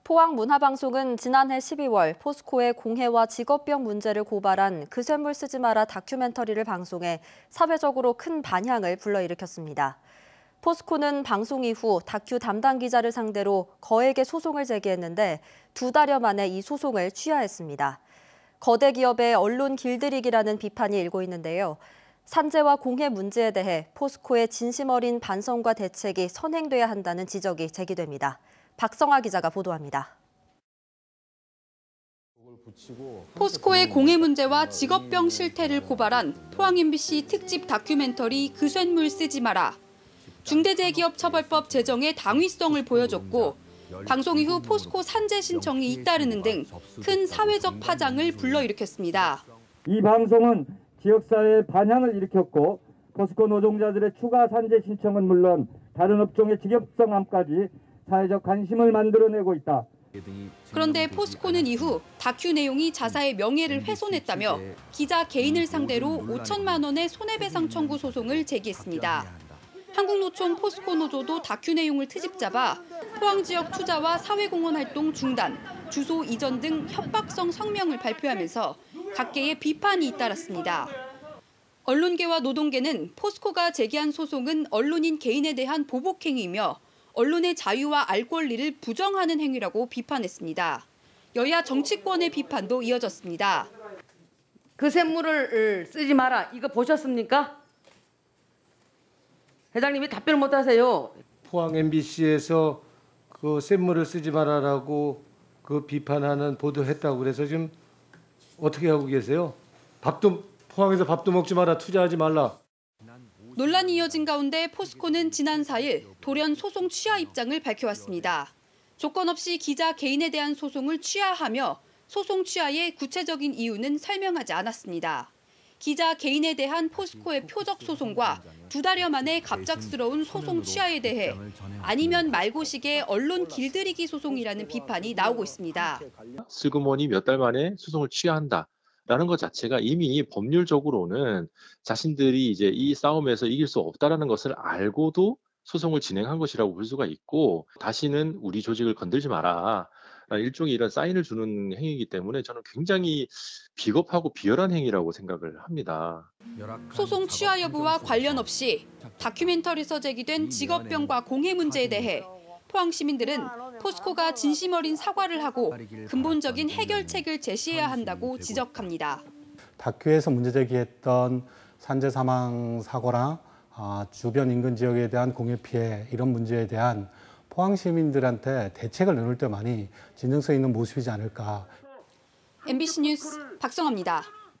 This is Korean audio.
포항문화방송은 지난해 12월 포스코의 공해와 직업병 문제를 고발한 그 쇳물 쓰지 마라 다큐멘터리를 방송해 사회적으로 큰 반향을 불러일으켰습니다. 포스코는 방송 이후 다큐 담당 기자를 상대로 거액의 소송을 제기했는데 2달여 만에 이 소송을 취하했습니다. 거대 기업의 언론 길들이기라는 비판이 일고 있는데요. 산재와 공해 문제에 대해 포스코의 진심 어린 반성과 대책이 선행돼야 한다는 지적이 제기됩니다. 박성아 기자가 보도합니다. 포스코의 공해 문제와 직업병 실태를 고발한 포항 MBC 특집 다큐멘터리 그 쇳물 쓰지 마라. 중대재해기업처벌법 제정의 당위성을 보여줬고 방송 이후 포스코 산재 신청이 잇따르는 등 큰 사회적 파장을 불러일으켰습니다. 이 방송은 지역사회에 반향을 일으켰고 포스코 노동자들의 추가 산재 신청은 물론 다른 업종의 직업성함까지 사회적 관심을 만들어내고 있다. 그런데 포스코는 이후 다큐 내용이 자사의 명예를 훼손했다며 기자 개인을 상대로 5천만 원의 손해배상 청구 소송을 제기했습니다. 한국노총 포스코 노조도 다큐 내용을 트집 잡아 포항 지역 투자와 사회공헌 활동 중단, 주소 이전 등 협박성 성명을 발표하면서 각계의 비판이 잇따랐습니다. 언론계와 노동계는 포스코가 제기한 소송은 언론인 개인에 대한 보복행위이며 언론의 자유와 알 권리를 부정하는 행위라고 비판했습니다. 여야 정치권의 비판도 이어졌습니다. 그 쇳물을 쓰지 마라. 이거 보셨습니까? 회장님이 답변을 못 하세요. 포항 MBC에서 그 쇳물을 쓰지 마라라고 그 비판하는 보도했다고 그래서 지금 어떻게 하고 계세요? 포항에서 밥도 먹지 마라, 투자하지 말라. 논란이 이어진 가운데 포스코는 지난 4일 돌연 소송 취하 입장을 밝혀왔습니다. 조건 없이 기자 개인에 대한 소송을 취하하며 소송 취하의 구체적인 이유는 설명하지 않았습니다. 기자 개인에 대한 포스코의 표적 소송과 2달여 만에 갑작스러운 소송 취하에 대해 아니면 말고식의 언론 길들이기 소송이라는 비판이 나오고 있습니다. 슬그머니 몇 달 만에 소송을 취하한다라는 것 자체가 이미 법률적으로는 자신들이 이제 이 싸움에서 이길 수 없다라는 것을 알고도 소송을 진행한 것이라고 볼 수가 있고, 다시는 우리 조직을 건들지 마라. 일종의 이런 사인을 주는 행위이기 때문에 저는 굉장히 비겁하고 비열한 행위라고 생각을 합니다. 소송 취하 여부와 관련 없이 다큐멘터리에서 제기된 직업병과 공해 문제에 대해 포항 시민들은 포스코가 진심 어린 사과를 하고 근본적인 해결책을 제시해야 한다고 지적합니다. 다큐에서 문제 제기했던 산재 사망 사고랑 주변 인근 지역에 대한 공해 피해 이런 문제에 대한 포항 시민들한테 대책을 내놓을 때 많이 진정성 있는 모습이지 않을까. MBC 뉴스 박성아입니다.